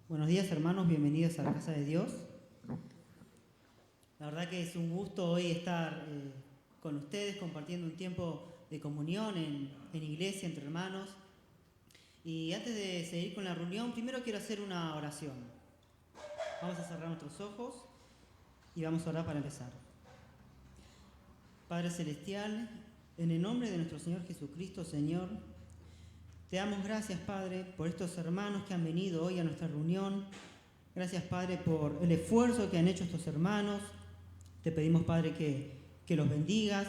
Buenos días, hermanos, bienvenidos a la Casa de Dios. La verdad que es un gusto hoy estar con ustedes compartiendo un tiempo de comunión en iglesia, entre hermanos. Y antes de seguir con la reunión, primero quiero hacer una oración. Vamos a cerrar nuestros ojos y vamos a orar para empezar. Padre Celestial, en el nombre de nuestro Señor Jesucristo, Señor, te damos gracias, Padre, por estos hermanos que han venido hoy a nuestra reunión. Gracias, Padre, por el esfuerzo que han hecho estos hermanos. Te pedimos, Padre, que los bendigas.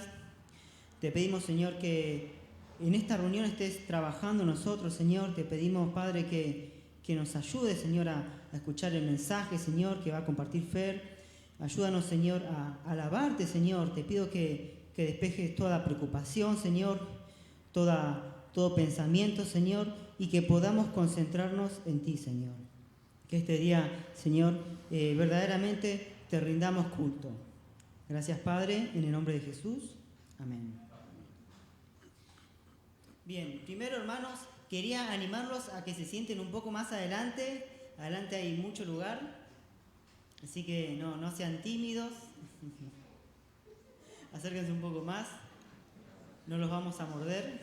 Te pedimos, Señor, que en esta reunión estés trabajando nosotros, Señor. Te pedimos, Padre, que nos ayudes, Señor, a escuchar el mensaje, Señor, que va a compartir Fer. Ayúdanos, Señor, a alabarte, Señor. Te pido que despejes toda preocupación, Señor, todo pensamiento, Señor, y que podamos concentrarnos en ti, Señor. Que este día, Señor, verdaderamente te rindamos culto. Gracias, Padre, en el nombre de Jesús. Amén. Bien, primero, hermanos, quería animarlos a que se sienten un poco más adelante. Adelante hay mucho lugar, así que no sean tímidos. Acérquense un poco más, no los vamos a morder.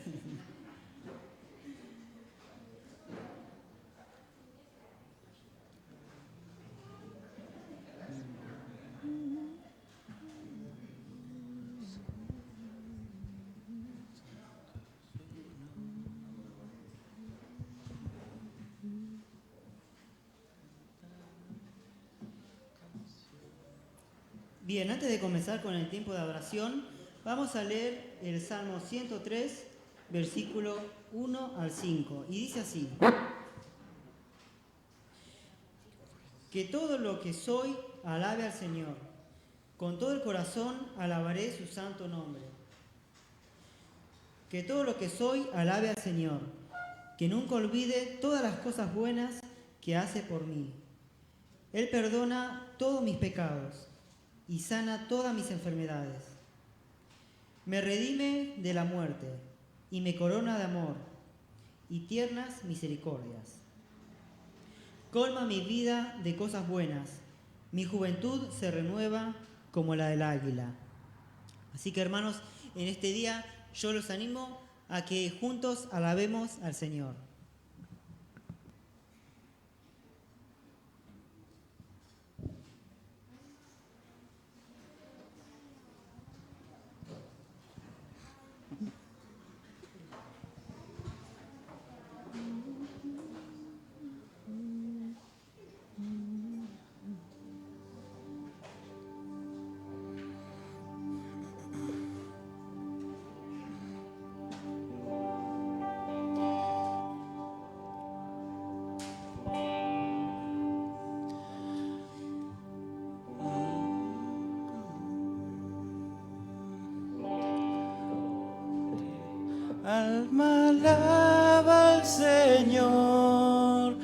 Bien, antes de comenzar con el tiempo de adoración, vamos a leer el Salmo 103, versículo 1 al 5. Y dice así: Que todo lo que soy alabe al Señor. Con todo el corazón alabaré su santo nombre. Que todo lo que soy alabe al Señor. Que nunca olvide todas las cosas buenas que hace por mí. Él perdona todos mis pecados y sana todas mis enfermedades. Me redime de la muerte y me corona de amor y tiernas misericordias. Colma mi vida de cosas buenas, mi juventud se renueva como la del águila. Así que, hermanos, en este día yo los animo a que juntos alabemos al Señor. Alma alaba al Señor,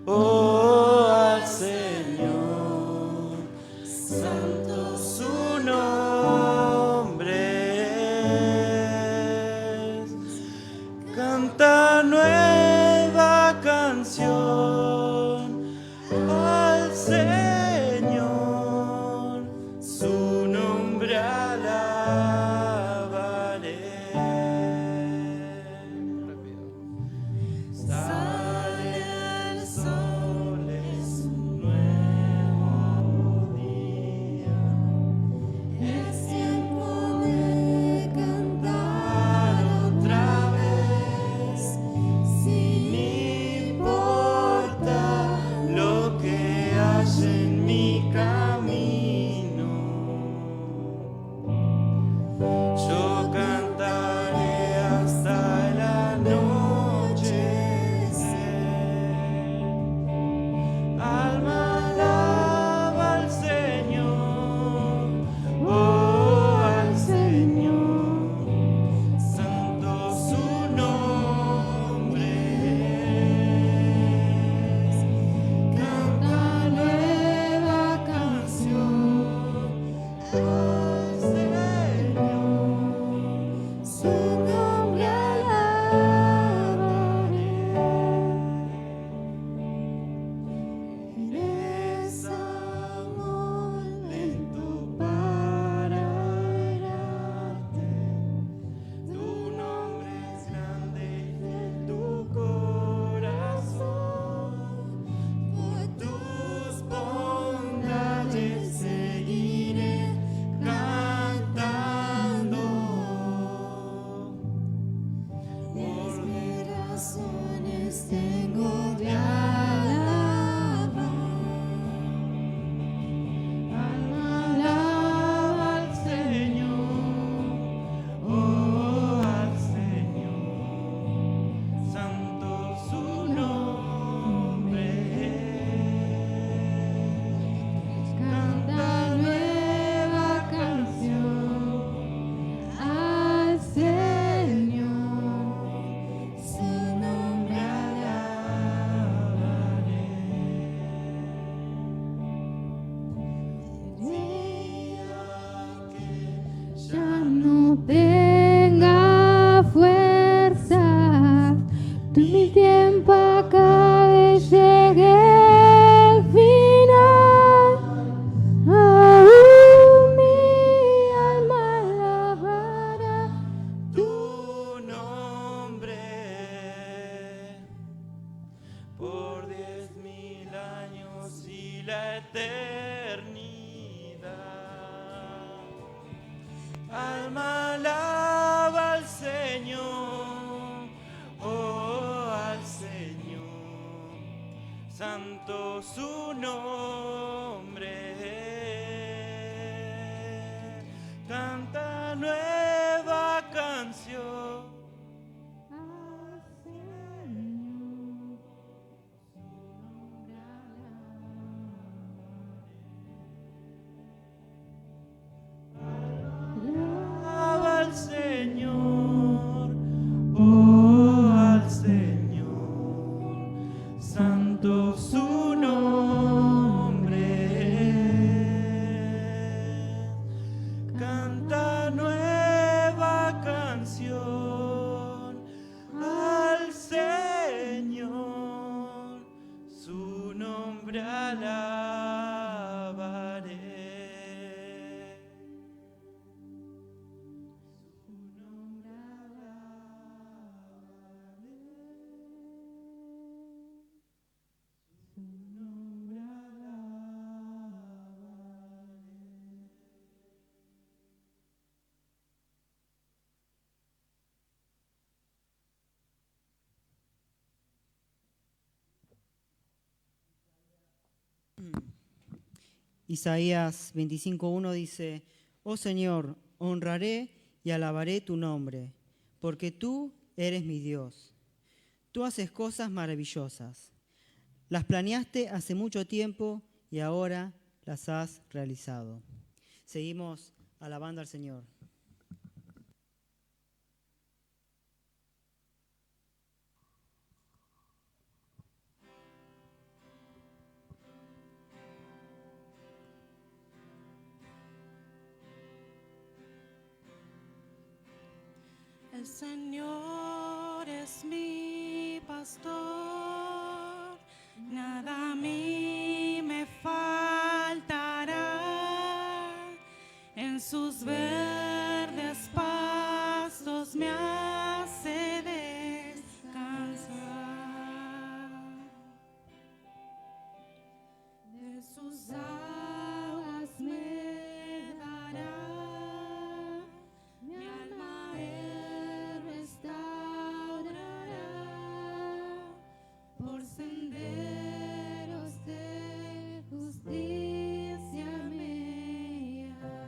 oh al Señor, santo su nombre. alma alaba al Señor, oh al Señor, santo su nombre. Canta nueva canción. Alaba al Señor, oh al Señor, santo su nombre. Canta nueva canción al Señor, su nombre alabaré. Isaías 25:1 dice: Oh Señor, honraré y alabaré tu nombre, porque tú eres mi Dios. Tú haces cosas maravillosas. Las planeaste hace mucho tiempo y ahora las has realizado. Seguimos alabando al Señor. El Señor es mi pastor, nada a mí me faltará. En sus verdes pastos me hace descansar. De sus aguas me dará. Mi alma Él restaurará, por senderos de justicia me guiará.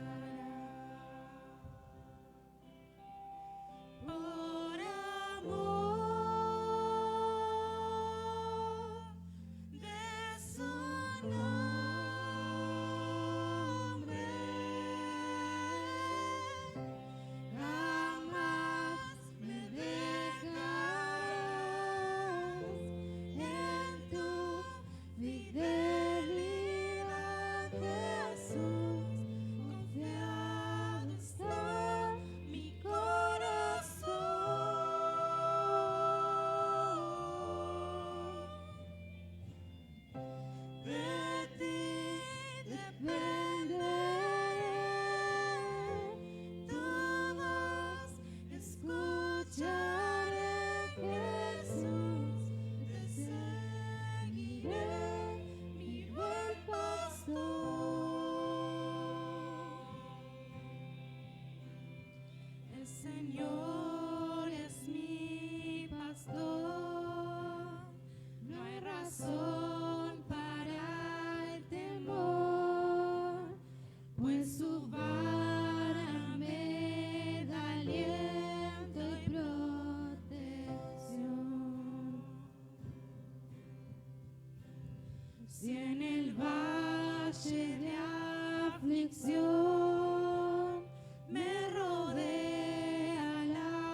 Por amor de su nombre, jamás me dejarás. En tu fidelidad, Jesús, confiado está mi corazón. De ti dependeré, tu voz escucharé, Jesús, te seguiré, mi buen pastor. El Señor es mi pastor, no hay razón para el temor, pues su vara me da aliento y protección. Si en el valle de aflicción me rodea la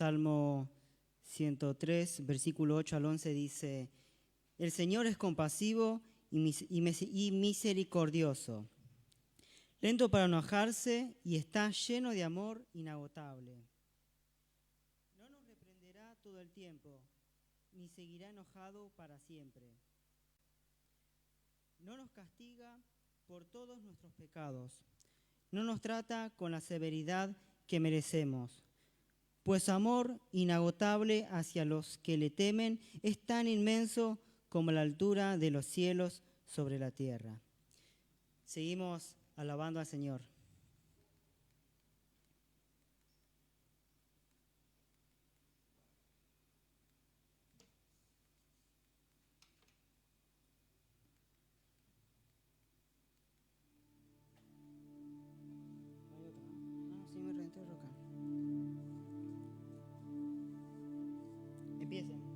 Salmo 103, versículo 8 al 11 dice: El Señor es compasivo y misericordioso, lento para enojarse y está lleno de amor inagotable. No nos reprenderá todo el tiempo, ni seguirá enojado para siempre. No nos castiga por todos nuestros pecados. No nos trata con la severidad que merecemos, pues su amor inagotable hacia los que le temen es tan inmenso como la altura de los cielos sobre la tierra. Seguimos alabando al Señor. Empiecen.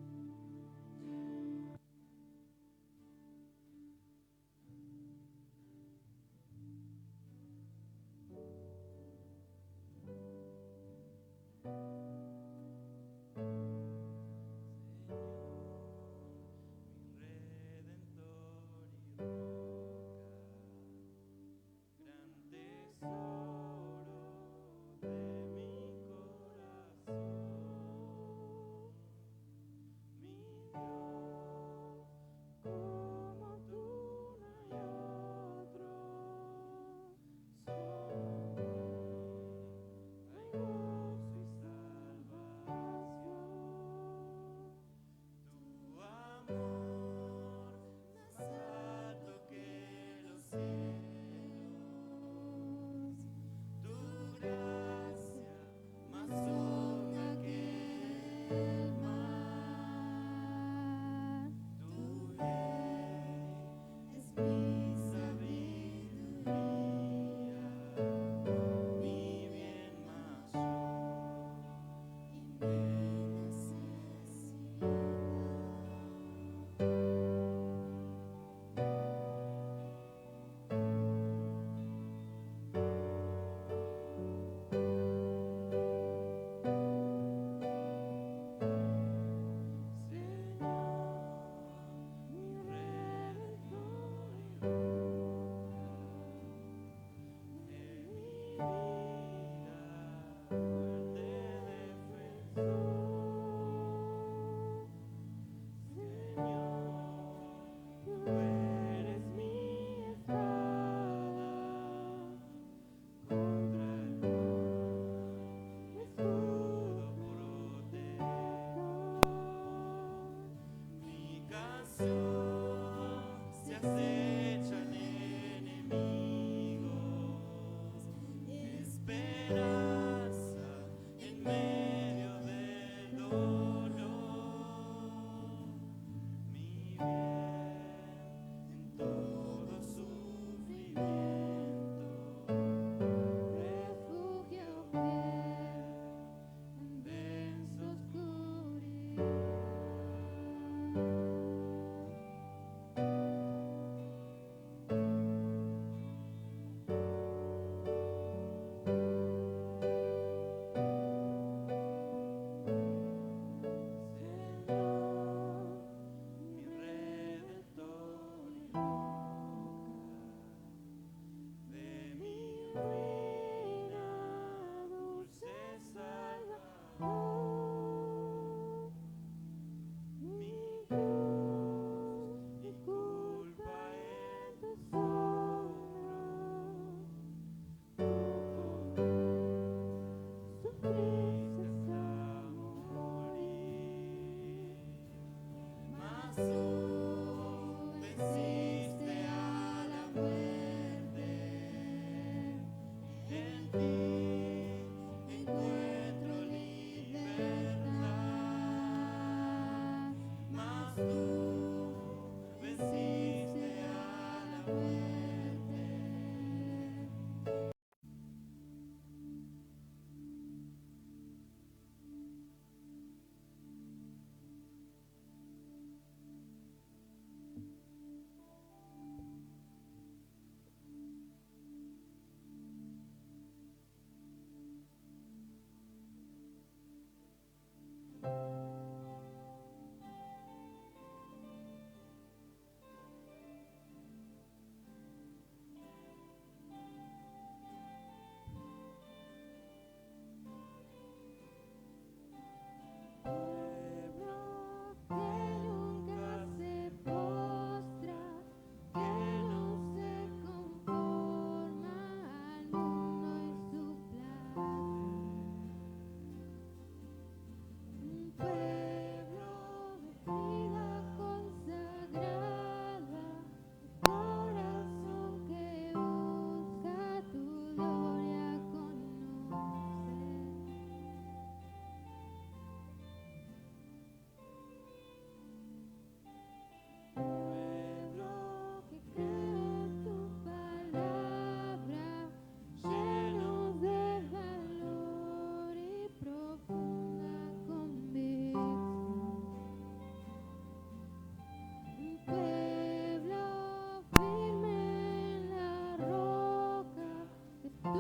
Tu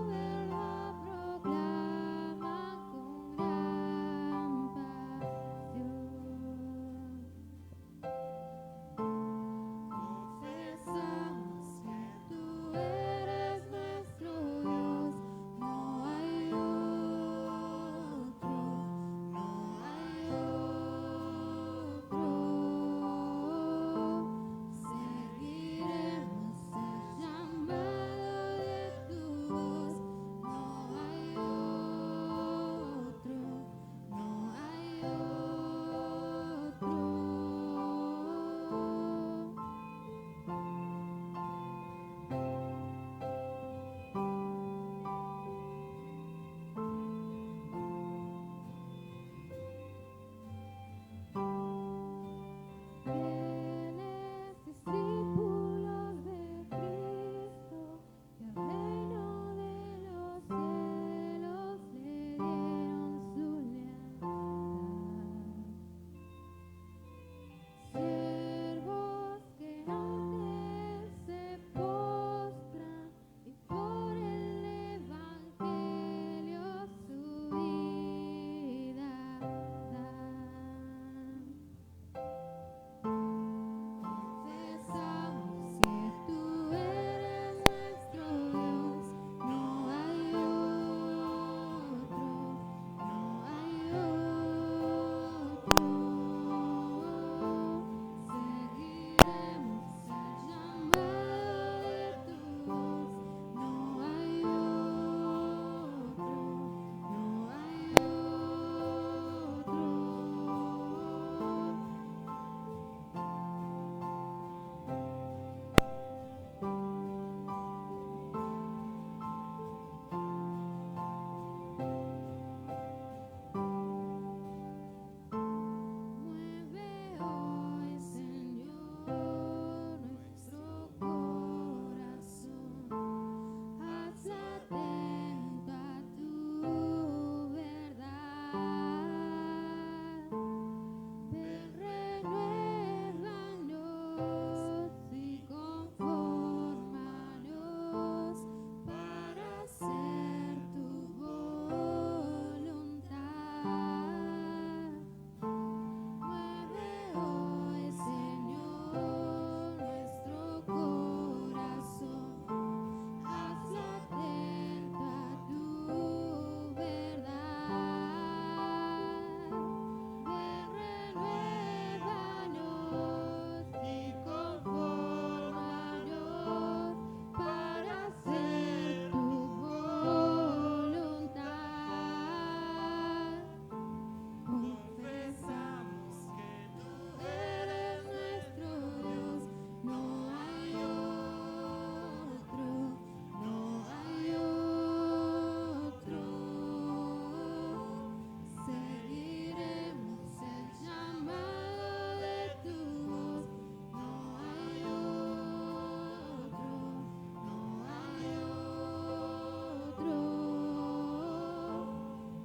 verdad proclaman con gran pasión. Confesamos que tú eres nuestro Dios, no hay otro, no hay otro. Seguiremos el llamado de tu voz, no hay otro, no hay otro. Fieles discípulos de Cristo, que al reino de los cielos le dieron su lealtad. Siervos que ante él se postran y por el evangelio su vida dan. Confesamos que tú eres nuestro Dios, no hay otro, no hay otro. Seguiremos el llamado de tu voz, no hay otro, no hay otro. Mueve hoy, Señor, nuestro corazón. Haz atento a tu verdad. Ven, renuévanos y confórmanos para hacer tu voluntad. Mueve hoy, Señor, nuestro corazón. Haz atento a tu verdad. Ven, renuévanos y confórmanos para hacer tu voluntad. Confesamos que tú eres nuestro Dios, no hay otro, no hay otro. Seguiremos el llamado de tu voz, no hay otro, no hay otro.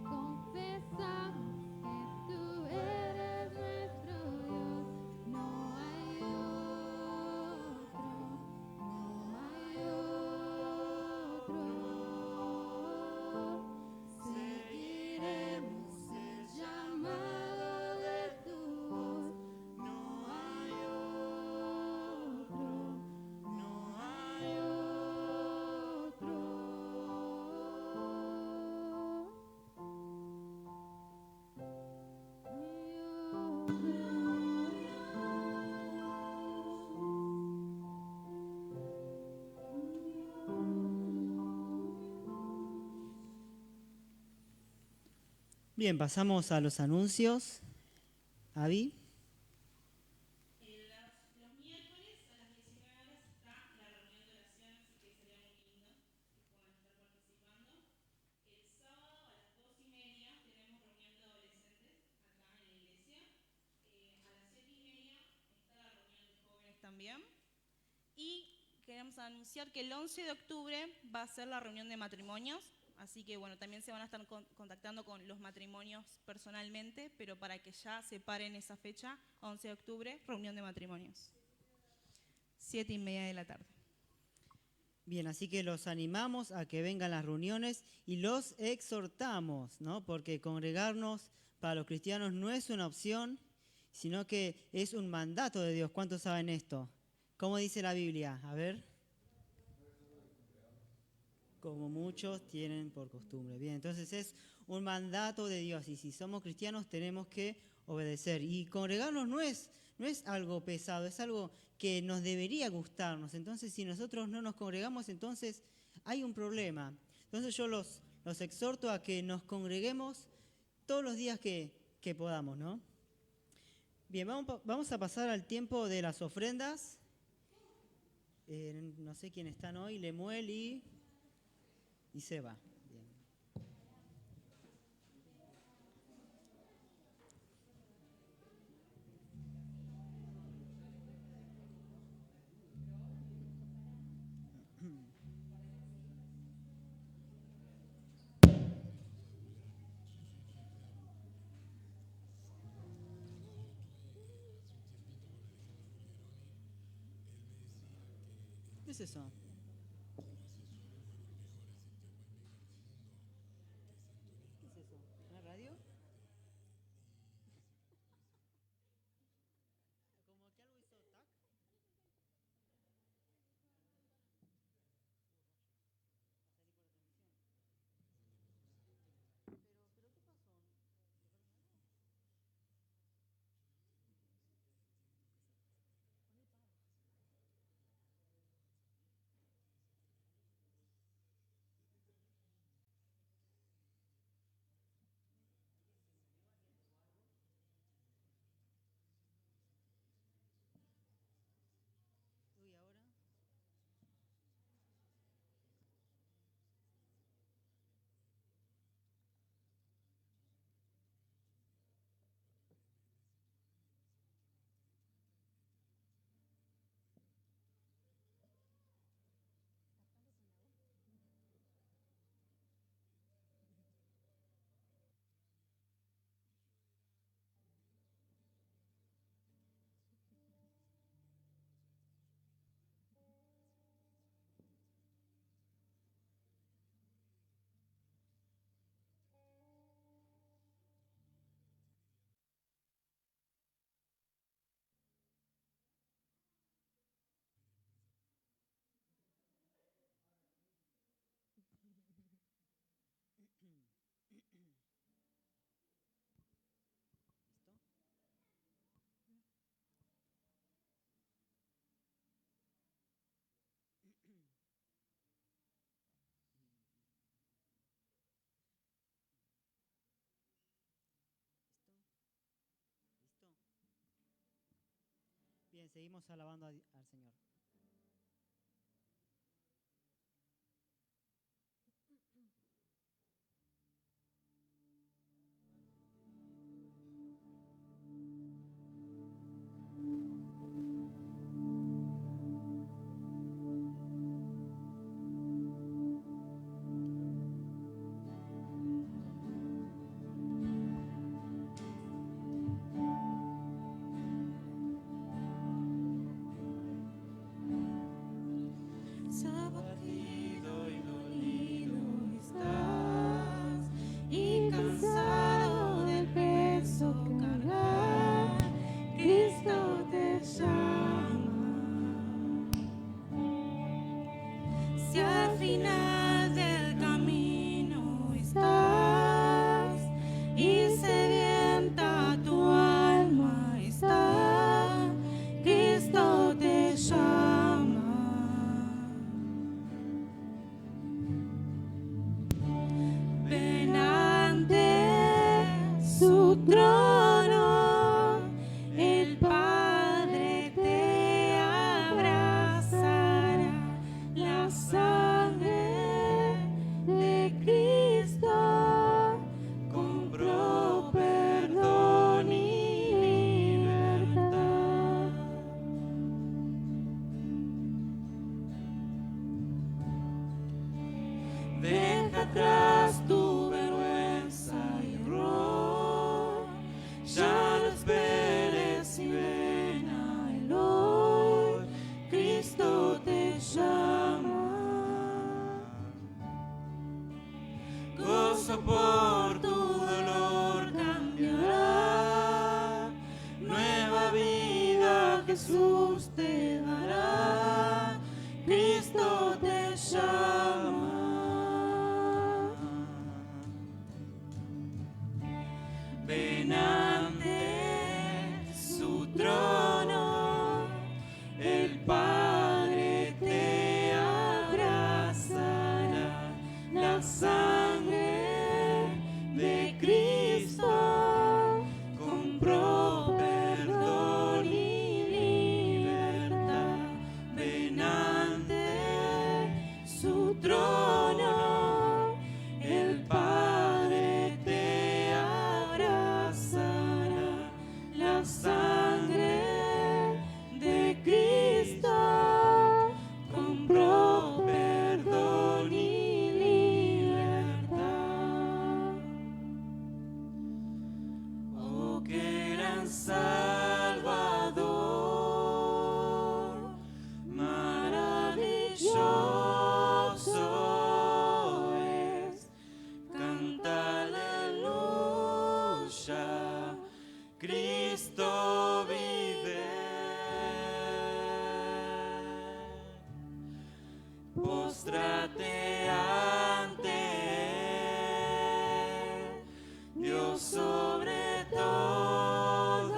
Confesamos que tú eres nuestro Dios, no hay otro, no hay otro. Seguiremos el llamado de tu voz, no hay otro, no hay otro. Bien, pasamos a los anuncios. Avi. Los miércoles a las 19 horas está la reunión de oración, así que sería muy lindo que puedan estar participando. El sábado a las 2:30 tenemos reunión de adolescentes acá en la iglesia. A las 7:30 está la reunión de jóvenes también. Y queremos anunciar que el 11 de octubre va a ser la reunión de matrimonios. Así que bueno, también se van a estar contactando con los matrimonios personalmente, pero para que ya separen esa fecha, 11 de octubre, reunión de matrimonios. 7:30 de la tarde. Bien, así que los animamos a que vengan a las reuniones y los exhortamos, ¿no? Porque congregarnos para los cristianos no es una opción, sino que es un mandato de Dios. ¿Cuántos saben esto? ¿Cómo dice la Biblia? A ver. Como muchos tienen por costumbre. Bien, entonces es un mandato de Dios y si somos cristianos tenemos que obedecer. Y congregarnos no es algo pesado, es algo que nos debería gustarnos. Entonces, si nosotros no nos congregamos, entonces hay un problema. Entonces yo los exhorto a que nos congreguemos todos los días que podamos, ¿no? Bien, vamos a pasar al tiempo de las ofrendas. No sé quién están hoy, Lemuel y Seba. Bien. ¿Qué es eso? ¿Qué es eso? ¿Una radio? Como que algo hizo tac. Pero ¿qué pasó? Uy, ahora. ¿Listo? ¿Listo? ¿Listo? Bien, seguimos alabando al Señor. Abatido y dolido estás, y cansado del peso cargar, Cristo te llama. Si al final del camino estás y sedienta tu alma está, Cristo te llama. Ven ante su trono, el Padre te abrazará, la sangre de Cristo compró perdón y libertad. Deja atrás tu vergüenza y error gozo por tu dolor cambiará, nueva vida Jesús te dará, Cristo te llama. Ven ante su trono, el Padre te abrazará, la sangre de Cristo compró perdón y libertad. Ven ante su trono, el Padre te abrazará, la sangre de Cristo compró perdón y libertad. Oh, qué gran Salvador, maravilloso es, canta aleluya, Cristo vive. Póstrate ante Él, Dios sobre todo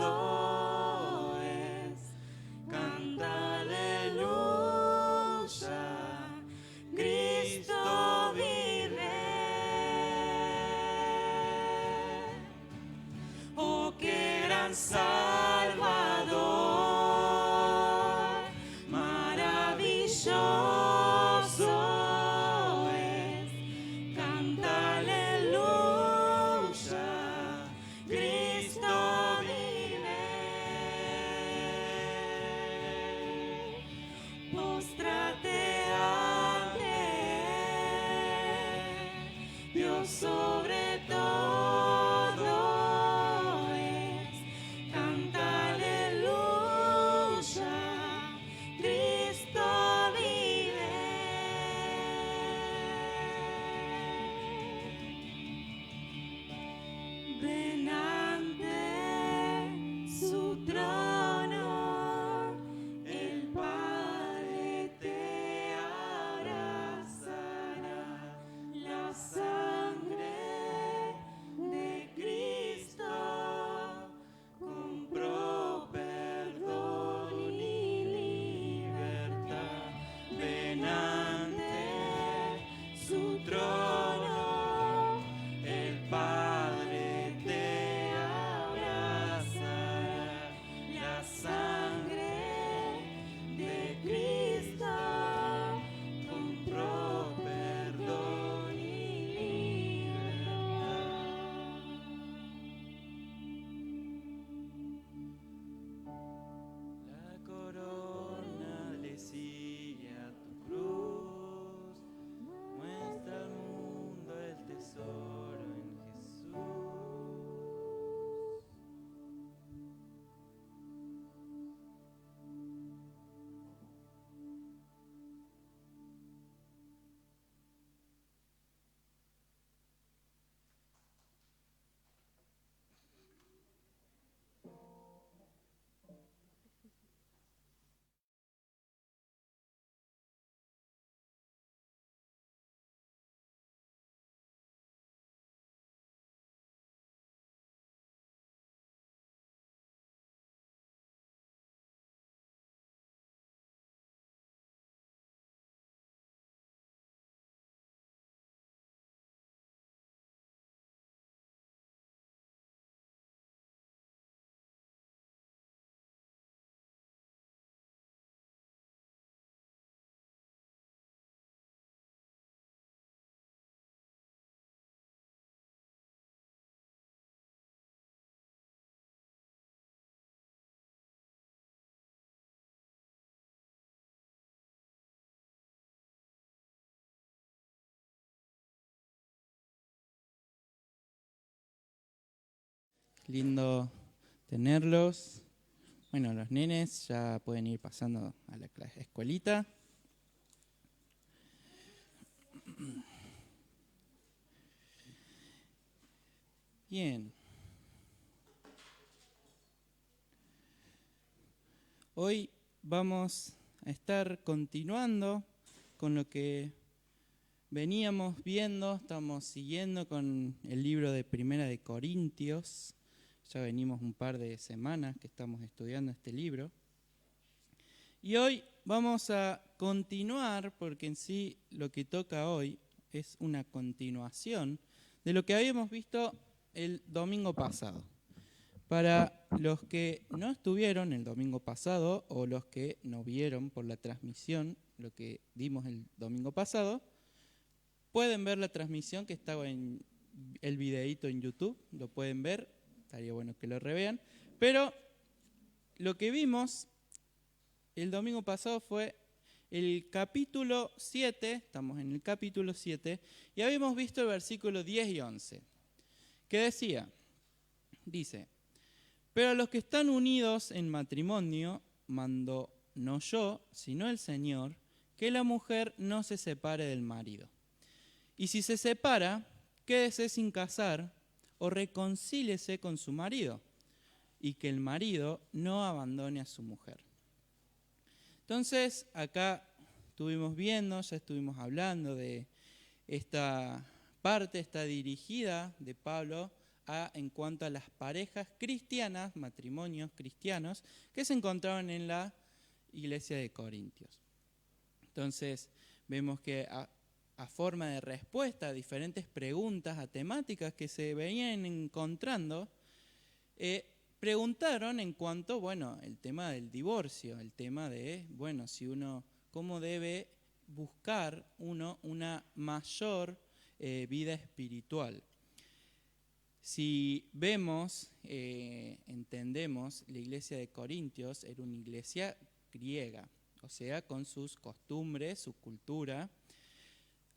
es, canta aleluya, Cristo vive. Oh, qué gran Salvador, maravilloso es, canta aleluya, Cristo vive. Póstrate ante Él, Dios sobre todo es, canta aleluya, Cristo vive. Ven ante su trono, el Padre te abrazará, la sangre de Cristo compró perdón y libertad. Ven ante su trono, el Padre te abrazará, la sangre de Cristo compró perdón y libertad. La corona le sigue a tu cruz, muestra al mundo el tesoro en Jesús. Lindo tenerlos. Bueno, los nenes ya pueden ir pasando a la escuelita. Bien. Hoy vamos a estar continuando con lo que veníamos viendo, estamos siguiendo con el libro de Primera de Corintios. Ya venimos un par de semanas que estamos estudiando este libro. Y hoy vamos a continuar, porque en sí lo que toca hoy es una continuación de lo que habíamos visto el domingo pasado. Para los que no estuvieron el domingo pasado o los que no vieron por la transmisión lo que dimos el domingo pasado, pueden ver la transmisión que estaba en el videíto en YouTube, lo pueden ver, estaría bueno que lo revean. Pero lo que vimos el domingo pasado fue el capítulo 7, estamos en el capítulo 7, y habíamos visto el versículo 10 y 11, que dice, pero a los que están unidos en matrimonio, mando no yo, sino el Señor, que la mujer no se separe del marido. Y si se separa, quédese sin casar o reconcíliese con su marido, y que el marido no abandone a su mujer. Entonces, acá estuvimos viendo, ya estuvimos hablando de esta parte, está dirigida de Pablo en cuanto a las parejas cristianas, matrimonios cristianos, que se encontraban en la iglesia de Corintios. Entonces, vemos que a forma de respuesta a diferentes preguntas, a temáticas que se venían encontrando, preguntaron en cuanto, el tema del divorcio, el tema de, cómo debe buscar uno una mayor vida espiritual. Si vemos, entendemos, la iglesia de Corintios era una iglesia griega, o sea, con sus costumbres, su cultura,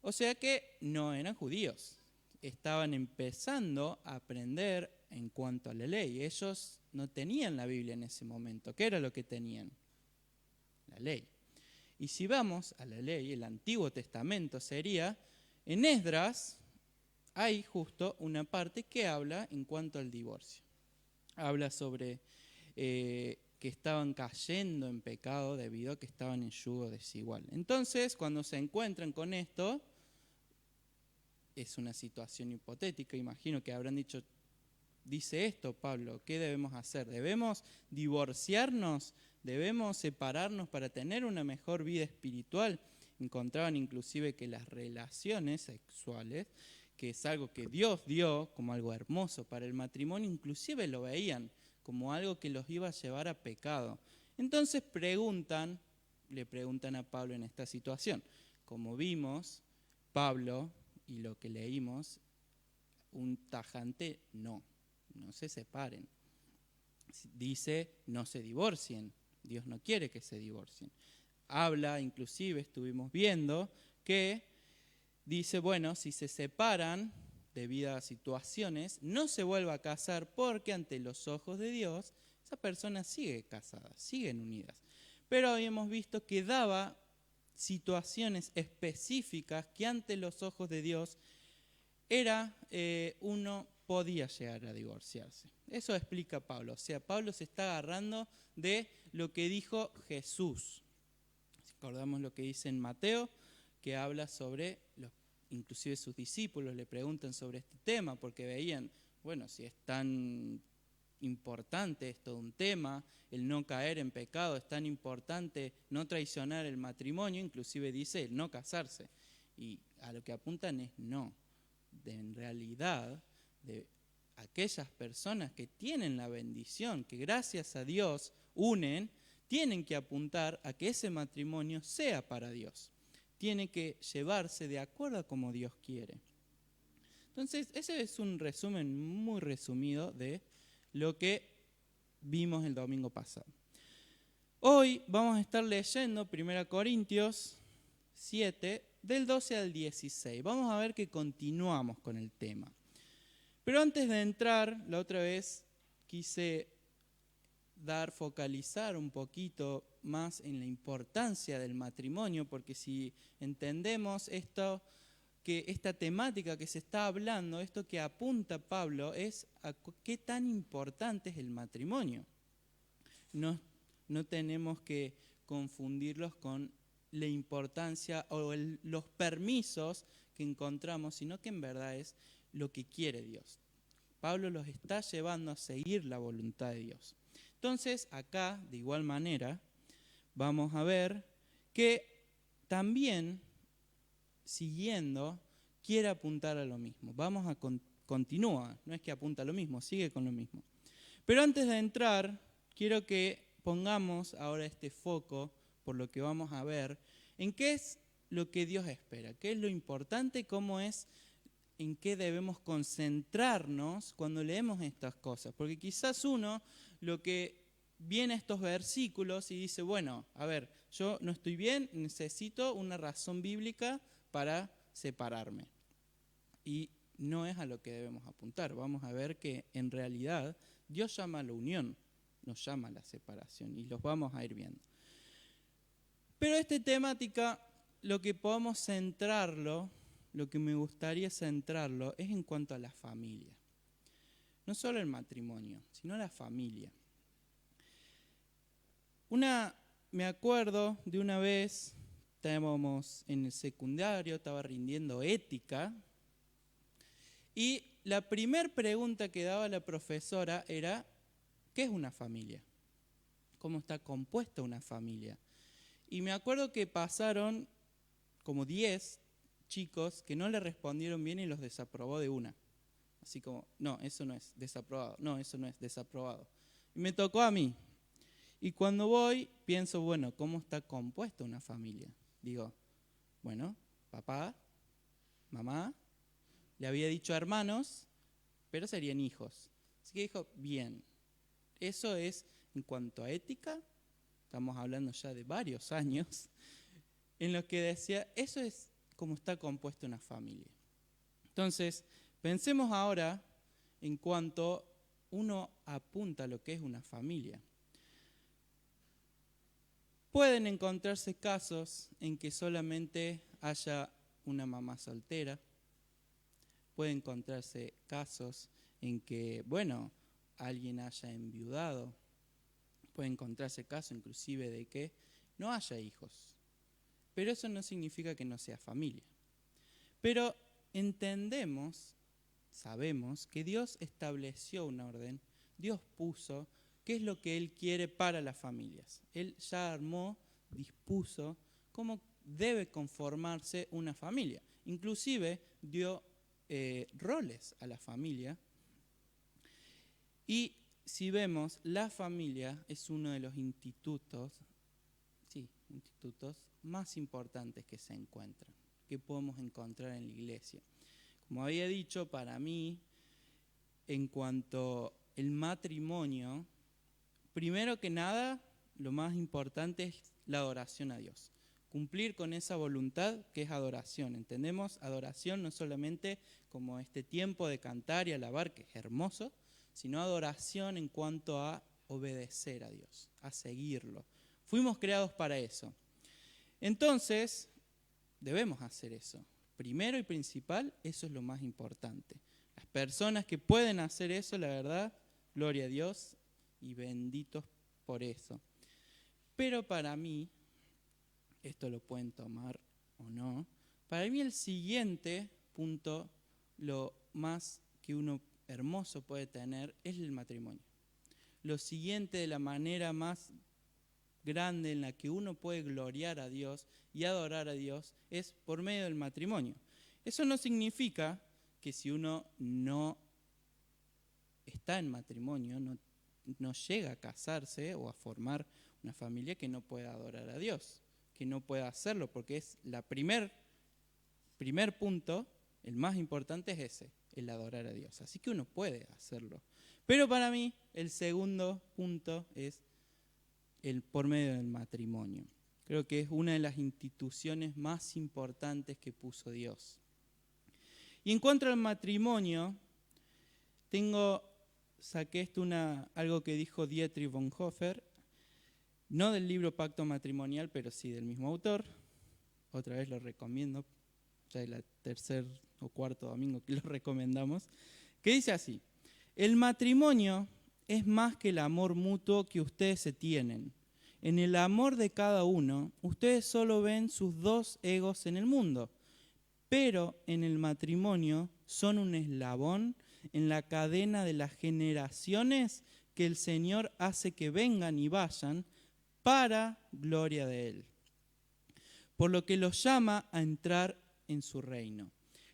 o sea que no eran judíos. Estaban empezando a aprender en cuanto a la ley. Ellos no tenían la Biblia en ese momento. ¿Qué era lo que tenían? La ley. Y si vamos a la ley, el Antiguo Testamento sería, en Esdras hay justo una parte que habla en cuanto al divorcio. Habla sobre que estaban cayendo en pecado debido a que estaban en yugo desigual. Entonces, cuando se encuentran con esto, es una situación hipotética. Imagino que habrán dicho, dice esto Pablo, ¿qué debemos hacer? ¿Debemos divorciarnos? ¿Debemos separarnos para tener una mejor vida espiritual? Encontraban inclusive que las relaciones sexuales, que es algo que Dios dio como algo hermoso para el matrimonio, inclusive lo veían como algo que los iba a llevar a pecado. Entonces le preguntan a Pablo en esta situación. Como vimos, Pablo, y lo que leímos, un tajante no se separen. Dice, no se divorcien. Dios no quiere que se divorcien. Habla, inclusive estuvimos viendo, que dice, si se separan debido a situaciones, no se vuelva a casar porque ante los ojos de Dios, esa persona sigue casada, siguen unidas. Pero habíamos visto que daba situaciones específicas que ante los ojos de Dios uno podía llegar a divorciarse. Eso explica Pablo. O sea, Pablo se está agarrando de lo que dijo Jesús. Recordamos lo que dice en Mateo, que habla sobre, inclusive sus discípulos le preguntan sobre este tema, porque veían, si es tan importante esto de un tema, el no caer en pecado, es tan importante no traicionar el matrimonio, inclusive dice el no casarse. Y a lo que apuntan es no. En realidad, de aquellas personas que tienen la bendición, que gracias a Dios unen, tienen que apuntar a que ese matrimonio sea para Dios. Tiene que llevarse de acuerdo a como Dios quiere. Entonces, ese es un resumen muy resumido de lo que vimos el domingo pasado. Hoy vamos a estar leyendo 1 Corintios 7, del 12 al 16. Vamos a ver que continuamos con el tema. Pero antes de entrar, la otra vez quise focalizar un poquito más en la importancia del matrimonio, porque si entendemos esto que esta temática que se está hablando, esto que apunta Pablo, es a qué tan importante es el matrimonio. No tenemos que confundirlos con la importancia o los permisos que encontramos, sino que en verdad es lo que quiere Dios. Pablo los está llevando a seguir la voluntad de Dios. Entonces, acá, de igual manera, vamos a ver que también, siguiendo, quiere apuntar a lo mismo. Vamos a continúa, no es que apunta a lo mismo, sigue con lo mismo. Pero antes de entrar, quiero que pongamos ahora este foco, por lo que vamos a ver, en qué es lo que Dios espera, qué es lo importante, cómo es, en qué debemos concentrarnos cuando leemos estas cosas. Porque quizás uno lo que viene a estos versículos y dice, bueno, a ver, yo no estoy bien, necesito una razón bíblica para separarme. Y no es a lo que debemos apuntar. Vamos a ver que en realidad Dios llama a la unión, nos llama a la separación y los vamos a ir viendo. Pero esta temática, lo que podemos centrarlo, lo que me gustaría centrarlo, es en cuanto a la familia. No solo el matrimonio, sino la familia. Me acuerdo de una vez, estábamos en el secundario, estaba rindiendo ética, y la primera pregunta que daba la profesora era, ¿qué es una familia? ¿Cómo está compuesta una familia? Y me acuerdo que pasaron como 10 chicos que no le respondieron bien y los desaprobó de una. Así como, no, eso no es desaprobado, no, eso no es desaprobado. Y me tocó a mí. Y cuando voy, pienso, bueno, ¿cómo está compuesta una familia? Digo, bueno, papá, mamá, le había dicho hermanos, pero serían hijos. Así que dijo, bien, eso es en cuanto a ética, estamos hablando ya de varios años, en lo que decía, eso es como está compuesta una familia. Entonces, pensemos ahora en cuanto uno apunta a lo que es una familia. Pueden encontrarse casos en que solamente haya una mamá soltera. Pueden encontrarse casos en que, bueno, alguien haya enviudado. Puede encontrarse casos inclusive de que no haya hijos. Pero eso no significa que no sea familia. Pero entendemos, sabemos que Dios estableció una orden, Dios puso qué es lo que Él quiere para las familias. Él ya armó, dispuso cómo debe conformarse una familia. Inclusive dio roles a la familia. Y si vemos, la familia es uno de los institutos más importantes que se encuentran, que podemos encontrar en la iglesia. Como había dicho, para mí, en cuanto al matrimonio, primero que nada, lo más importante es la adoración a Dios. Cumplir con esa voluntad que es adoración. Entendemos adoración no solamente como este tiempo de cantar y alabar, que es hermoso, sino adoración en cuanto a obedecer a Dios, a seguirlo. Fuimos creados para eso. Entonces, debemos hacer eso. Primero y principal, eso es lo más importante. Las personas que pueden hacer eso, la verdad, gloria a Dios y benditos por eso. Pero para mí, esto lo pueden tomar o no, para mí el siguiente punto, lo más que uno hermoso puede tener, es el matrimonio. Lo siguiente, de la manera más grande en la que uno puede gloriar a Dios y adorar a Dios, es por medio del matrimonio. Eso no significa que si uno no está en matrimonio, no llega a casarse o a formar una familia, que no pueda adorar a Dios, que no pueda hacerlo, porque es la primer punto, el más importante es ese, el adorar a Dios. Así que uno puede hacerlo. Pero para mí, el segundo punto es el por medio del matrimonio. Creo que es una de las instituciones más importantes que puso Dios. Y en cuanto al matrimonio, saqué esto algo que dijo Dietrich Bonhoeffer, no del libro Pacto Matrimonial, pero sí del mismo autor. Otra vez lo recomiendo, ya es el tercer o cuarto domingo que lo recomendamos, que dice así: el matrimonio es más que el amor mutuo que ustedes se tienen. En el amor de cada uno, ustedes solo ven sus dos egos en el mundo, pero en el matrimonio son un eslabón en la cadena de las generaciones que el Señor hace que vengan y vayan para gloria de Él, por lo que los llama a entrar en su reino.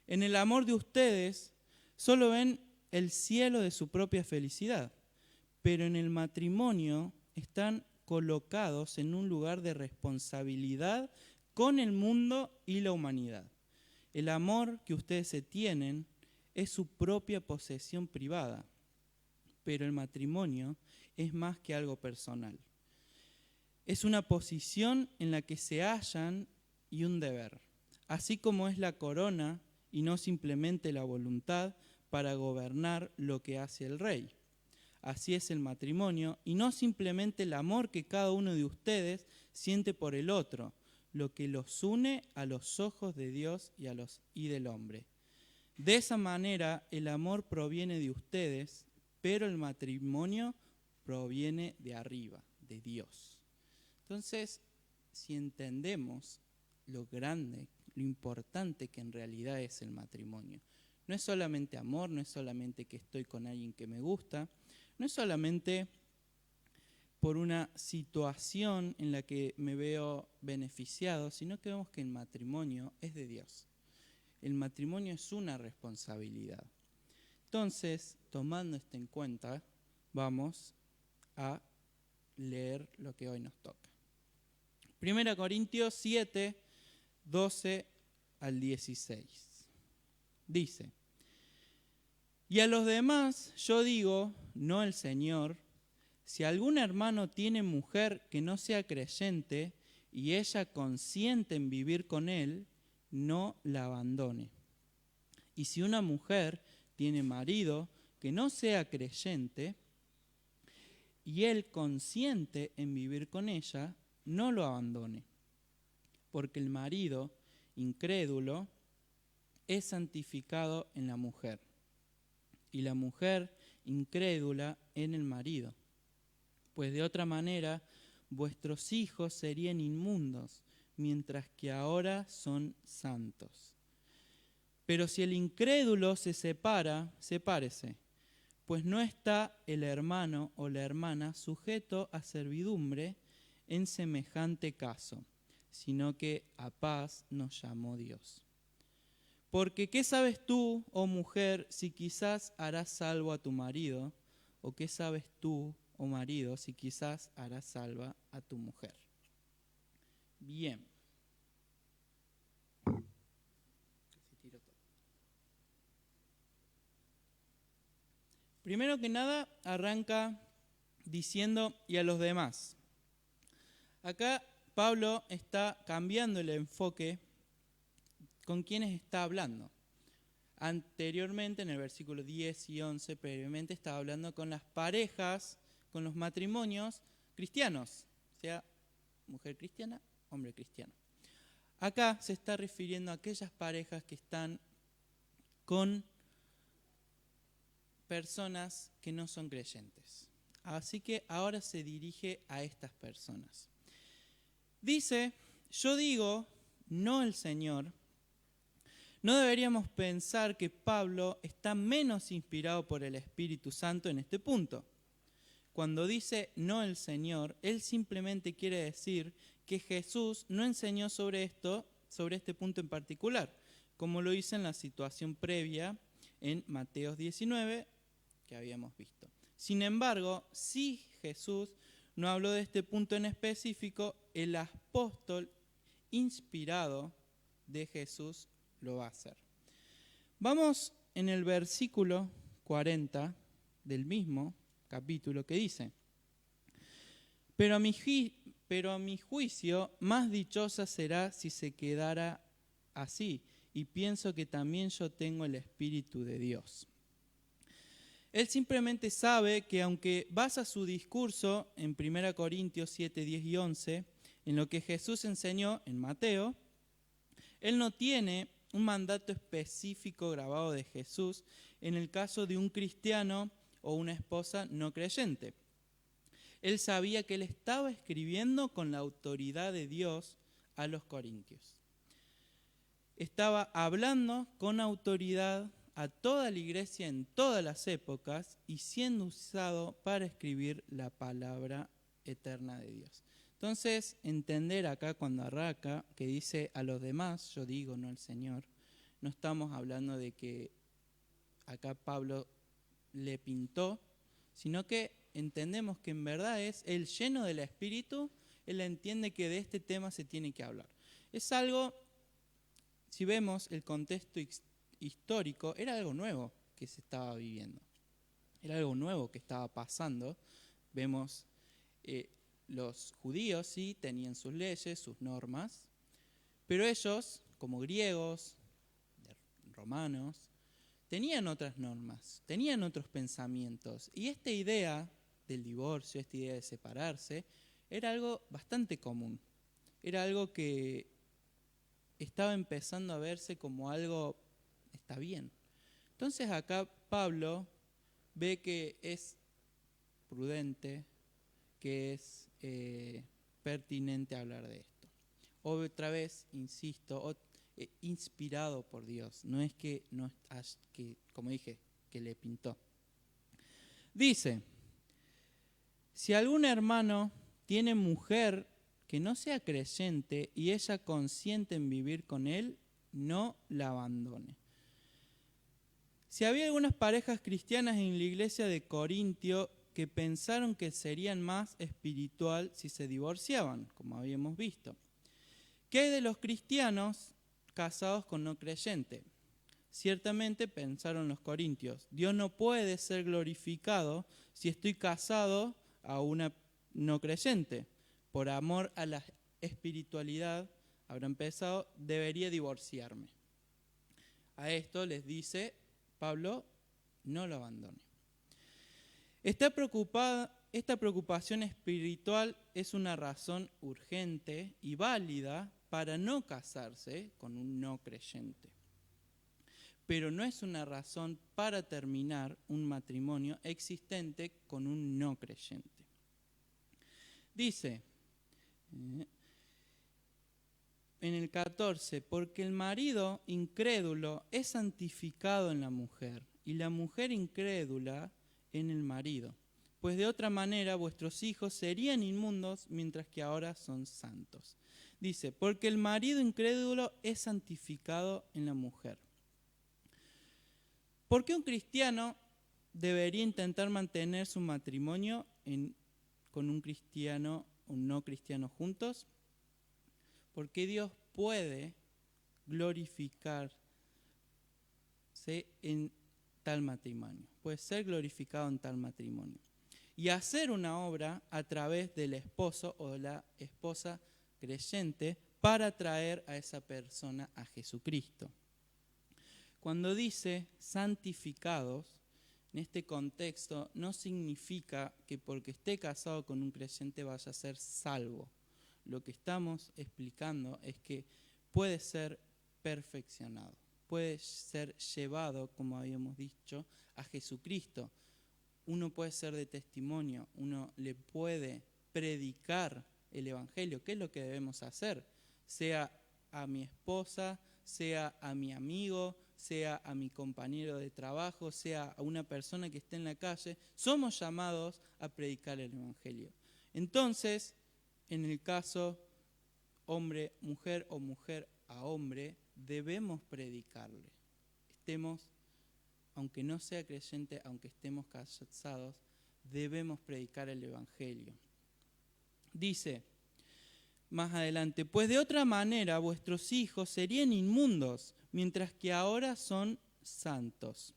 En el amor de ustedes solo ven el cielo de su propia felicidad, pero en el matrimonio están colocados en un lugar de responsabilidad con el mundo y la humanidad. El amor que ustedes se tienen es su propia posesión privada, pero el matrimonio es más que algo personal. Es una posición en la que se hallan y un deber, así como es la corona y no simplemente la voluntad para gobernar lo que hace el rey. Así es el matrimonio y no simplemente el amor que cada uno de ustedes siente por el otro, lo que los une a los ojos de Dios y del hombre. De esa manera el amor proviene de ustedes, pero el matrimonio proviene de arriba, de Dios. Entonces, si entendemos lo grande, lo importante que en realidad es el matrimonio, no es solamente amor, no es solamente que estoy con alguien que me gusta, no es solamente por una situación en la que me veo beneficiado, sino que vemos que el matrimonio es de Dios. El matrimonio es una responsabilidad. Entonces, tomando esto en cuenta, vamos a leer lo que hoy nos toca. 1 Corintios 7, 12 al 16. Dice: y a los demás yo digo, no el Señor, si algún hermano tiene mujer que no sea creyente y ella consiente en vivir con él, no la abandone. Y si una mujer tiene marido que no sea creyente y él consiente en vivir con ella, no lo abandone. Porque el marido incrédulo es santificado en la mujer y la mujer incrédula en el marido. Pues de otra manera vuestros hijos serían inmundos, mientras que ahora son santos. Pero si el incrédulo se separa, sepárese, pues no está el hermano o la hermana sujeto a servidumbre en semejante caso, sino que a paz nos llamó Dios. Porque ¿qué sabes tú, oh mujer, si quizás harás salvo a tu marido? ¿O qué sabes tú, oh marido, si quizás harás salva a tu mujer? Bien. Primero que nada, arranca diciendo y a los demás. Acá Pablo está cambiando el enfoque con quienes está hablando. Anteriormente, en el versículo 10 y 11, previamente estaba hablando con las parejas, con los matrimonios cristianos, o sea, mujer cristiana, hombre cristiano. Acá se está refiriendo a aquellas parejas que están con personas que no son creyentes. Así que ahora se dirige a estas personas. Dice, yo digo, no el Señor. No deberíamos pensar que Pablo está menos inspirado por el Espíritu Santo en este punto. Cuando dice no el Señor, él simplemente quiere decir que Jesús no enseñó sobre este punto en particular, como lo hizo en la situación previa en Mateo 19, que habíamos visto. Sin embargo, si Jesús no habló de este punto en específico, el apóstol inspirado de Jesús lo va a hacer. Vamos en el versículo 40 del mismo capítulo que dice: pero a mi juicio más dichosa será si se quedara así, y pienso que también yo tengo el Espíritu de Dios. Él simplemente sabe que aunque basa su discurso en 1 Corintios 7, 10 y 11, en lo que Jesús enseñó en Mateo, él no tiene un mandato específico grabado de Jesús en el caso de un cristiano o una esposa no creyente. Él sabía que él estaba escribiendo con la autoridad de Dios a los corintios. Estaba hablando con autoridad a toda la iglesia en todas las épocas y siendo usado para escribir la palabra eterna de Dios. Entonces, entender acá cuando arranca, que dice a los demás, yo digo, no al Señor, no estamos hablando de que acá Pablo le pintó, sino que entendemos que en verdad es él lleno del Espíritu, él entiende que de este tema se tiene que hablar. Es algo, si vemos el contexto histórico, era algo nuevo que se estaba viviendo, era algo nuevo que estaba pasando. Vemos los judíos sí tenían sus leyes, sus normas, pero ellos, como griegos, romanos, tenían otras normas, tenían otros pensamientos. Y esta idea del divorcio, esta idea de separarse, era algo bastante común. Era algo que estaba empezando a verse como algo, está bien. Entonces acá Pablo ve que es prudente, que es pertinente hablar de esto. Otra vez, insisto, inspirado por Dios, no es que, como dije, que le pintó. Dice, si algún hermano tiene mujer que no sea creyente y ella consiente en vivir con él, no la abandone. Si había algunas parejas cristianas en la iglesia de Corintio que pensaron que serían más espiritual si se divorciaban, como habíamos visto. ¿Qué hay de los cristianos casados con no creyente? Ciertamente pensaron los corintios, Dios no puede ser glorificado si estoy casado a una no creyente. Por amor a la espiritualidad, habrán pensado, debería divorciarme. A esto les dice Pablo, no lo abandone. Esta preocupación espiritual es una razón urgente y válida para no casarse con un no creyente. Pero no es una razón para terminar un matrimonio existente con un no creyente. Dice en el 14, porque el marido incrédulo es santificado en la mujer y la mujer incrédula en el marido, pues de otra manera vuestros hijos serían inmundos mientras que ahora son santos. Dice, porque el marido incrédulo es santificado en la mujer. ¿Por qué un cristiano debería intentar mantener su matrimonio con un cristiano o un no cristiano juntos? Porque Dios puede glorificarse en tal matrimonio, puede ser glorificado en tal matrimonio y hacer una obra a través del esposo o de la esposa creyente para traer a esa persona a Jesucristo. Cuando dice santificados, en este contexto no significa que porque esté casado con un creyente vaya a ser salvo. Lo que estamos explicando es que puede ser perfeccionado, puede ser llevado, como habíamos dicho, a Jesucristo. Uno puede ser de testimonio, uno le puede predicar el Evangelio. ¿Qué es lo que debemos hacer? Sea a mi esposa, sea a mi amigo, sea a mi compañero de trabajo, sea a una persona que esté en la calle, somos llamados a predicar el Evangelio. Entonces, en el caso hombre-mujer o mujer a hombre, debemos predicarle. Aunque no sea creyente, aunque estemos casados, debemos predicar el Evangelio. Dice más adelante, pues de otra manera vuestros hijos serían inmundos, mientras que ahora son santos.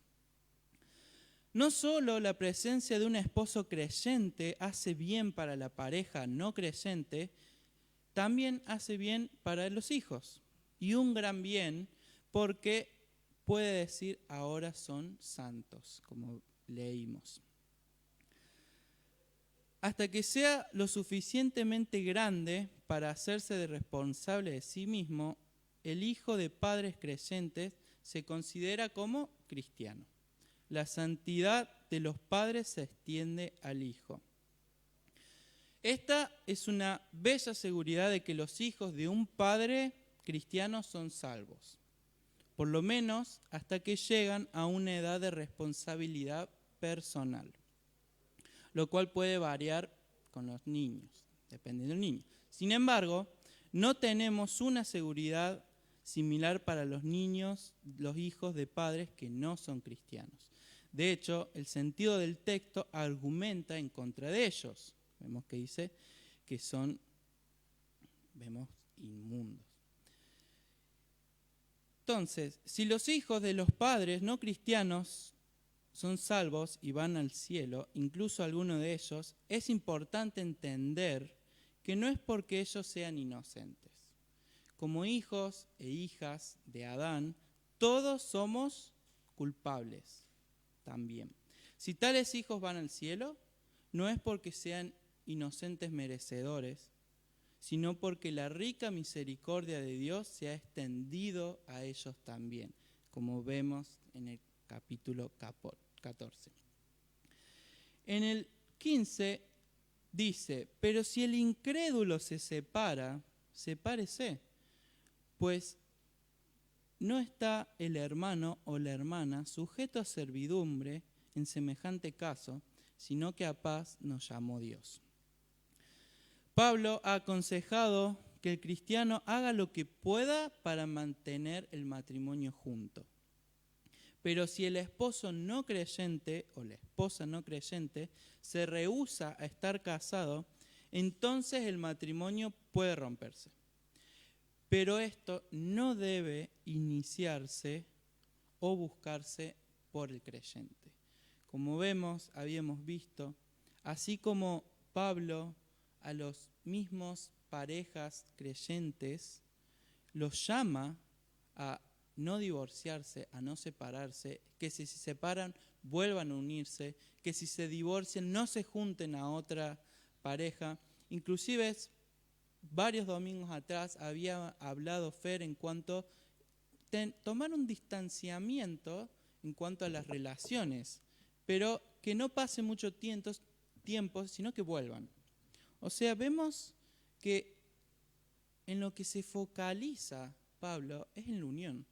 No solo la presencia de un esposo creyente hace bien para la pareja no creyente, también hace bien para los hijos. Y un gran bien porque puede decir ahora son santos, como leímos. Hasta que sea lo suficientemente grande para hacerse de responsable de sí mismo, el hijo de padres creyentes se considera como cristiano. La santidad de los padres se extiende al hijo. Esta es una bella seguridad de que los hijos de un padre cristiano son salvos, por lo menos hasta que llegan a una edad de responsabilidad personal, lo cual puede variar con los niños, depende del niño. Sin embargo, no tenemos una seguridad similar para los niños, los hijos de padres que no son cristianos. De hecho, el sentido del texto argumenta en contra de ellos. Vemos que dice que son, inmundos. Entonces, si los hijos de los padres no cristianos son salvos y van al cielo, incluso algunos de ellos, es importante entender que no es porque ellos sean inocentes. Como hijos e hijas de Adán, todos somos culpables también. Si tales hijos van al cielo, no es porque sean inocentes merecedores, sino porque la rica misericordia de Dios se ha extendido a ellos también, como vemos en el capítulo 14. En el 15 dice, pero si el incrédulo se separa, sepárese, pues no está el hermano o la hermana sujeto a servidumbre en semejante caso, sino que a paz nos llamó Dios. Pablo ha aconsejado que el cristiano haga lo que pueda para mantener el matrimonio junto. Pero si el esposo no creyente o la esposa no creyente se rehúsa a estar casado, entonces el matrimonio puede romperse. Pero esto no debe iniciarse o buscarse por el creyente. Como habíamos visto, así como Pablo a los mismos parejas creyentes los llama a no divorciarse, a no separarse, que si se separan vuelvan a unirse, que si se divorcian no se junten a otra pareja. Inclusive varios domingos atrás había hablado Fer en cuanto a tomar un distanciamiento en cuanto a las relaciones, pero que no pase mucho tiempo, sino que vuelvan. O sea, vemos que en lo que se focaliza Pablo es en la unión.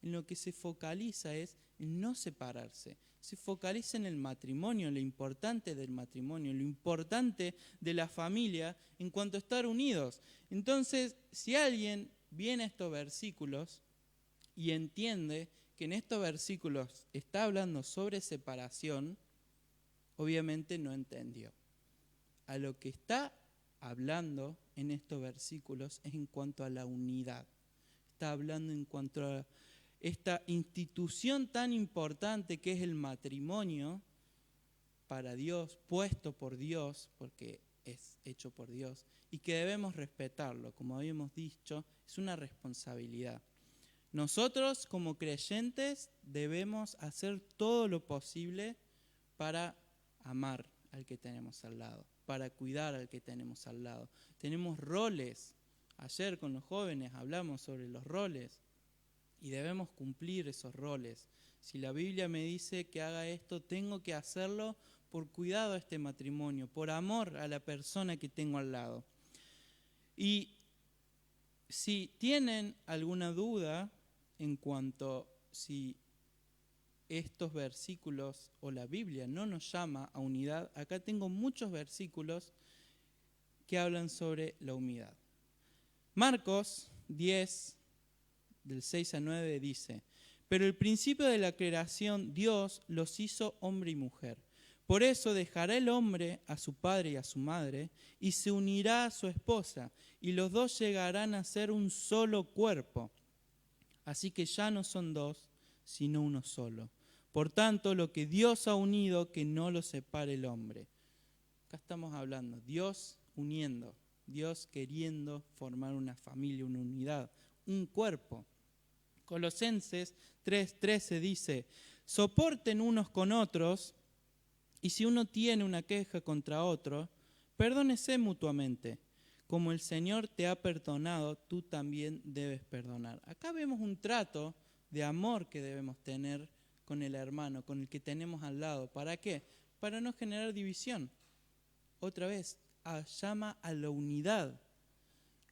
En lo que se focaliza es en no separarse. Se focaliza en el matrimonio, en lo importante del matrimonio, en lo importante de la familia en cuanto a estar unidos. Entonces, si alguien viene a estos versículos y entiende que en estos versículos está hablando sobre separación, obviamente no entendió. A lo que está hablando en estos versículos es en cuanto a la unidad. Está hablando en cuanto a esta institución tan importante que es el matrimonio para Dios, puesto por Dios, porque es hecho por Dios, y que debemos respetarlo. Como habíamos dicho, es una responsabilidad. Nosotros como creyentes debemos hacer todo lo posible para amar al que tenemos al lado, para cuidar al que tenemos al lado. Tenemos roles. Ayer con los jóvenes hablamos sobre los roles y debemos cumplir esos roles. Si la Biblia me dice que haga esto, tengo que hacerlo por cuidado a este matrimonio, por amor a la persona que tengo al lado. Y si tienen alguna duda en cuanto si estos versículos o la Biblia no nos llama a unidad, acá tengo muchos versículos que hablan sobre la unidad. Marcos 10, del 6 a 9 dice, pero el principio de la creación Dios los hizo hombre y mujer. Por eso dejará el hombre a su padre y a su madre y se unirá a su esposa y los dos llegarán a ser un solo cuerpo. Así que ya no son dos, sino uno solo. Por tanto, lo que Dios ha unido, que no lo separe el hombre. Acá estamos hablando, Dios uniendo, Dios queriendo formar una familia, una unidad, un cuerpo. Colosenses 3:13 dice, soporten unos con otros, y si uno tiene una queja contra otro, perdónese mutuamente, como el Señor te ha perdonado, tú también debes perdonar. Acá vemos un trato de amor que debemos tener con el hermano, con el que tenemos al lado. ¿Para qué? Para no generar división. Otra vez, llama a la unidad.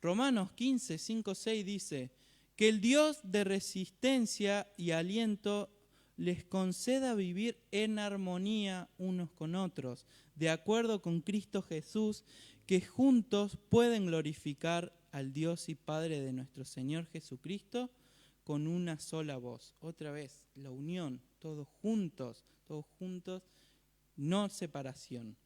Romanos 15, 5, 6 dice, que el Dios de resistencia y aliento les conceda vivir en armonía unos con otros, de acuerdo con Cristo Jesús, que juntos pueden glorificar al Dios y Padre de nuestro Señor Jesucristo con una sola voz. Otra vez, la unión, todos juntos, no separación.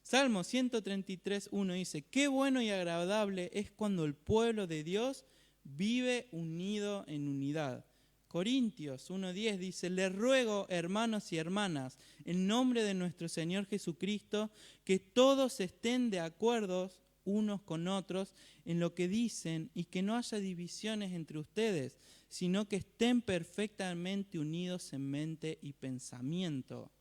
Salmo 133, 1 dice, qué bueno y agradable es cuando el pueblo de Dios vive unido en unidad. Corintios 1:10 dice, les ruego, hermanos y hermanas, en nombre de nuestro Señor Jesucristo, que todos estén de acuerdo unos con otros en lo que dicen y que no haya divisiones entre ustedes, sino que estén perfectamente unidos en mente y pensamiento.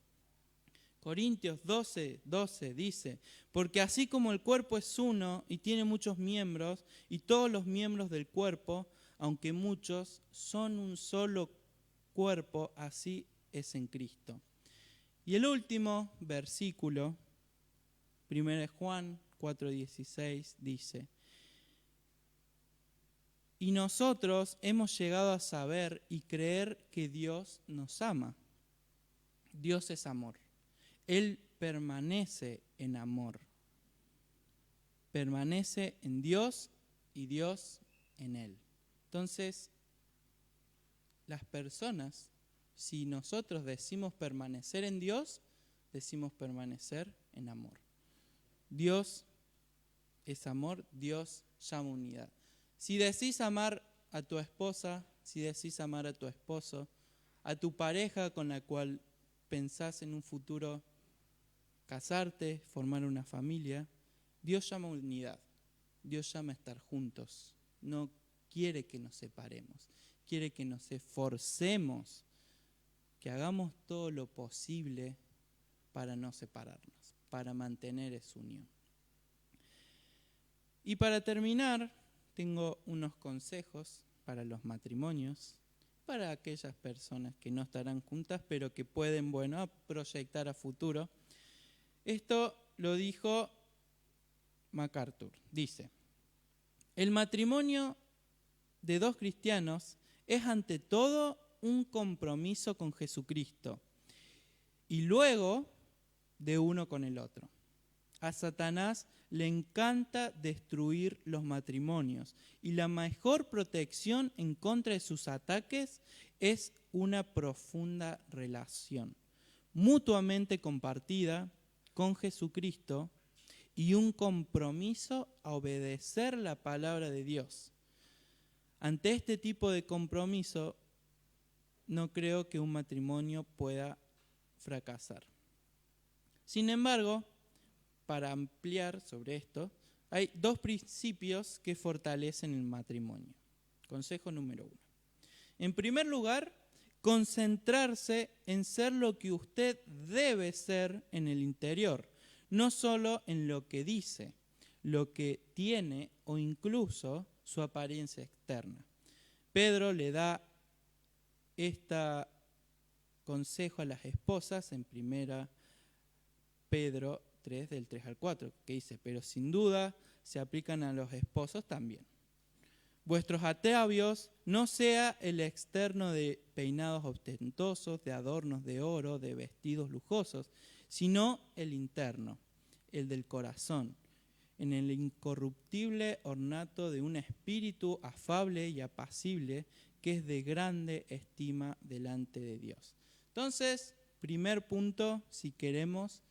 Corintios 12 dice, porque así como el cuerpo es uno y tiene muchos miembros, y todos los miembros del cuerpo, aunque muchos, son un solo cuerpo, así es en Cristo. Y el último versículo, 1 Juan 4:16, dice, y nosotros hemos llegado a saber y creer que Dios nos ama. Dios es amor. Él permanece en amor. Permanece en Dios y Dios en Él. Entonces, las personas, si nosotros decimos permanecer en Dios, decimos permanecer en amor. Dios es amor, Dios llama unidad. Si decís amar a tu esposa, si decís amar a tu esposo, a tu pareja con la cual pensás en un futuro casarte, formar una familia, Dios llama unidad, Dios llama a estar juntos, no quiere que nos separemos, quiere que nos esforcemos, que hagamos todo lo posible para no separarnos, para mantener esa unión. Y para terminar, tengo unos consejos para los matrimonios, para aquellas personas que no estarán juntas, pero que pueden, proyectar a futuro. Esto lo dijo MacArthur. Dice, el matrimonio de dos cristianos es ante todo un compromiso con Jesucristo y luego de uno con el otro. A Satanás le encanta destruir los matrimonios y la mejor protección en contra de sus ataques es una profunda relación mutuamente compartida con Jesucristo y un compromiso a obedecer la palabra de Dios. Ante este tipo de compromiso, no creo que un matrimonio pueda fracasar. Sin embargo, para ampliar sobre esto, hay dos principios que fortalecen el matrimonio. Consejo número 1. En primer lugar, concentrarse en ser lo que usted debe ser en el interior, no solo en lo que dice, lo que tiene o incluso su apariencia externa. Pedro le da este consejo a las esposas en 1 Pedro 3, del 3 al 4, que dice, pero sin duda se aplican a los esposos también. Vuestros atavios no sea el externo de peinados ostentosos, de adornos de oro, de vestidos lujosos, sino el interno, el del corazón, en el incorruptible ornato de un espíritu afable y apacible que es de grande estima delante de Dios. Entonces, primer punto, si queremos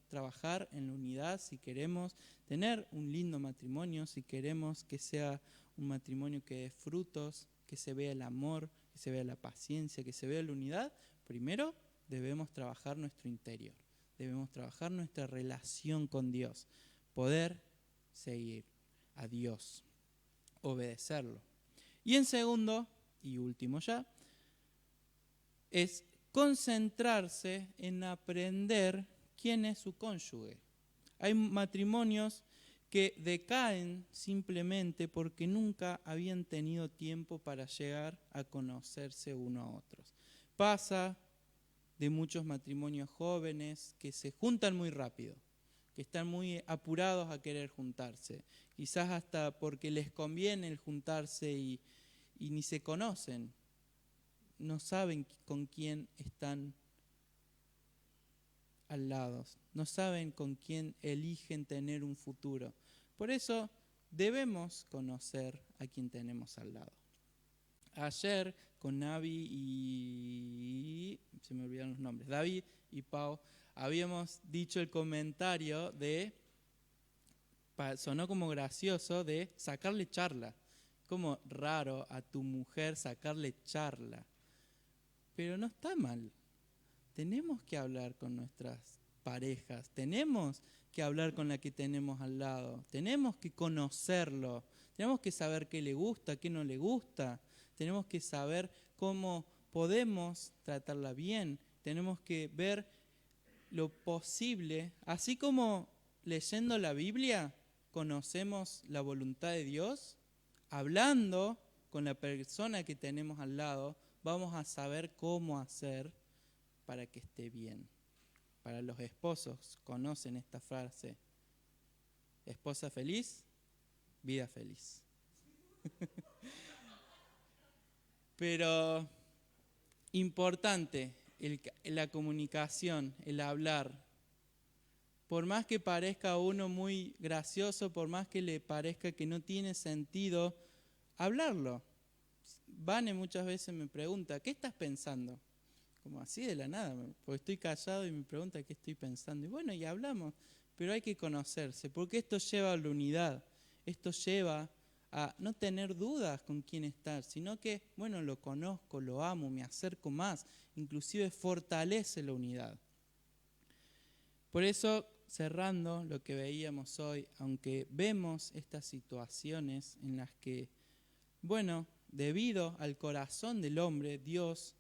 trabajar en la unidad, si queremos tener un lindo matrimonio, si queremos que sea un matrimonio que dé frutos, que se vea el amor, que se vea la paciencia, que se vea la unidad, primero debemos trabajar nuestro interior, debemos trabajar nuestra relación con Dios, poder seguir a Dios, obedecerlo. Y en segundo, y último ya, es concentrarse en aprender quién es su cónyuge. Hay matrimonios que decaen simplemente porque nunca habían tenido tiempo para llegar a conocerse uno a otros. Pasa de muchos matrimonios jóvenes que se juntan muy rápido, que están muy apurados a querer juntarse, quizás hasta porque les conviene el juntarse y ni se conocen, no saben con quién están al lado, no saben con quién eligen tener un futuro. Por eso debemos conocer a quien tenemos al lado. Ayer con Navi y... se me olvidaron los nombres, David y Pau, habíamos dicho el comentario de, sonó como gracioso, de sacarle charla. Como raro a tu mujer sacarle charla. Pero no está mal. Tenemos que hablar con nuestras parejas, tenemos que hablar con la que tenemos al lado, tenemos que conocerlo, tenemos que saber qué le gusta, qué no le gusta, tenemos que saber cómo podemos tratarla bien, tenemos que ver lo posible, así como leyendo la Biblia conocemos la voluntad de Dios, hablando con la persona que tenemos al lado, vamos a saber cómo hacer para que esté bien. Para los esposos, conocen esta frase: esposa feliz, vida feliz. Pero importante la comunicación, el hablar. Por más que parezca a uno muy gracioso, por más que le parezca que no tiene sentido, hablarlo. Vane muchas veces me pregunta, ¿qué estás pensando? Como así de la nada, porque estoy callado y me pregunta qué estoy pensando. Y bueno, y hablamos, pero hay que conocerse, porque esto lleva a la unidad, esto lleva a no tener dudas con quién estar, sino que, bueno, lo conozco, lo amo, me acerco más, inclusive fortalece la unidad. Por eso, cerrando lo que veíamos hoy, aunque vemos estas situaciones en las que, bueno, debido al corazón del hombre, Dios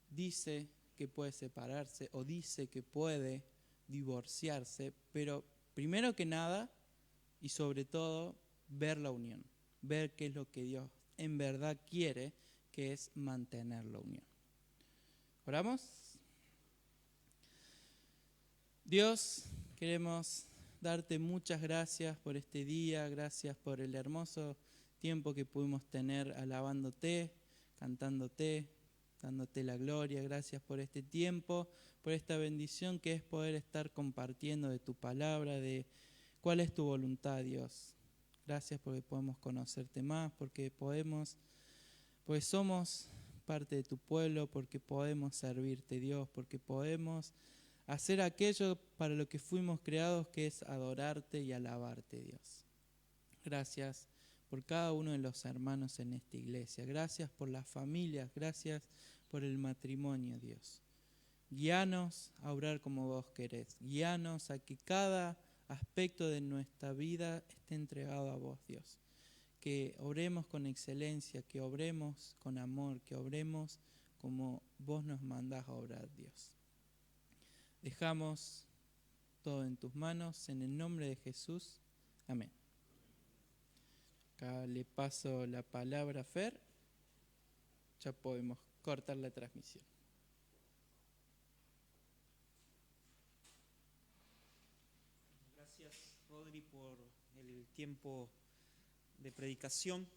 dice que puede separarse o dice que puede divorciarse, pero primero que nada y sobre todo ver la unión, ver qué es lo que Dios en verdad quiere, que es mantener la unión. ¿Oramos? Dios, queremos darte muchas gracias por este día, gracias por el hermoso tiempo que pudimos tener alabándote, cantándote, dándote la gloria. Gracias por este tiempo, por esta bendición que es poder estar compartiendo de tu palabra, de cuál es tu voluntad, Dios. Gracias porque podemos conocerte más, porque somos parte de tu pueblo, porque podemos servirte, Dios, porque podemos hacer aquello para lo que fuimos creados, que es adorarte y alabarte, Dios. Gracias por cada uno de los hermanos en esta iglesia. Gracias por las familias, gracias por el matrimonio, Dios. Guíanos a obrar como vos querés. Guíanos a que cada aspecto de nuestra vida esté entregado a vos, Dios. Que obremos con excelencia, que obremos con amor, que obremos como vos nos mandás a obrar, Dios. Dejamos todo en tus manos, en el nombre de Jesús. Amén. Acá le paso la palabra a Fer. Ya podemos cortar la transmisión. Gracias, Rodri, por el tiempo de predicación.